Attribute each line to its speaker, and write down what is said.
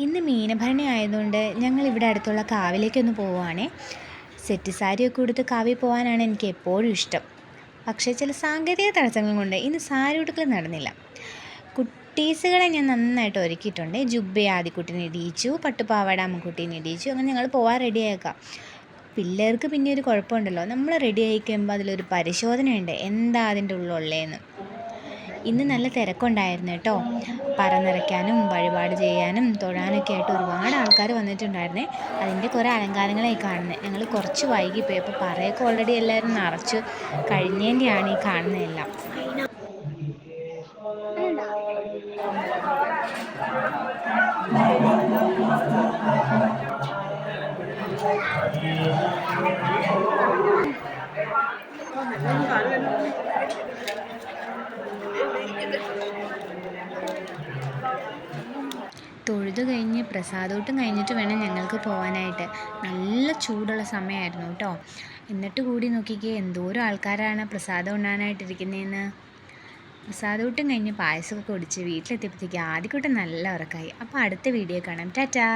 Speaker 1: ഇന്ന് മീനഭരണി ആയതുകൊണ്ട് ഞങ്ങൾ ഇവിടെ അടുത്തുള്ള കാവിലേക്കൊന്ന് പോവുകയാണേ. സെറ്റ് സാരിയൊക്കെ ഉടുത്ത് കാവിൽ പോകാനാണ് എനിക്ക് എപ്പോഴും ഇഷ്ടം. പക്ഷേ ചില സാങ്കേതിക തടസ്സങ്ങൾ കൊണ്ട് ഇന്ന് സാരി ഉടുക്കൽ നടന്നില്ല. കുട്ടീസുകളെ ഞാൻ നന്നായിട്ട് ഒരുക്കിയിട്ടുണ്ട്. ജുബ്ബ ആദിക്കുട്ടീനെ ഇടിയിച്ചു, പട്ടുപാവാട അമ്മുക്കുട്ടീനെ ഇടിയിച്ചു. അങ്ങനെ ഞങ്ങൾ പോകാൻ റെഡിയായേക്കാം. പിള്ളേർക്ക് പിന്നെ ഒരു കുഴപ്പമുണ്ടല്ലോ, നമ്മൾ റെഡി ആയി കഴിയുമ്പോൾ അതിലൊരു പരിശോധനയുണ്ട് എന്താ അതിൻ്റെ ഉള്ളിലുള്ളതെന്ന്. ഇന്ന് നല്ല തിരക്കുണ്ടായിരുന്നു കേട്ടോ. പറ നിറയ്ക്കാനും വഴിപാട് ചെയ്യാനും തൊഴാനൊക്കെ ആയിട്ട് ഒരുപാട് ആൾക്കാർ വന്നിട്ടുണ്ടായിരുന്നേ. അതിൻ്റെ കുറേ അലങ്കാരങ്ങളായി കാണുന്നത്. ഞങ്ങൾ കുറച്ച് വൈകിപ്പോയി. അപ്പോൾ പറയൊക്കെ ഓൾറെഡി എല്ലാവരും നിറച്ച് കഴിഞ്ഞതിൻ്റെയാണ് ഈ കാണുന്നതെല്ലാം. തൊഴുത് കഴിഞ്ഞ് പ്രസാദോട്ടും കഴിഞ്ഞിട്ട് വേണം ഞങ്ങൾക്ക് പോകാനായിട്ട്. നല്ല ചൂടുള്ള സമയമായിരുന്നു കേട്ടോ. എന്നിട്ട് കൂടി നോക്കിക്കേ എന്തോരം ആൾക്കാരാണ് പ്രസാദം ഉണ്ണാനായിട്ടിരിക്കുന്നതെന്ന്. പ്രസാദോട്ടും കഴിഞ്ഞ് പായസമൊക്കെ കുടിച്ച് വീട്ടിലെത്തിയപ്പോഴത്തേക്ക് ആദ്യക്കൂട്ടം നല്ല ഉറക്കമായി. അപ്പോൾ അടുത്ത വീഡിയോ കാണാം. ടാറ്റാ.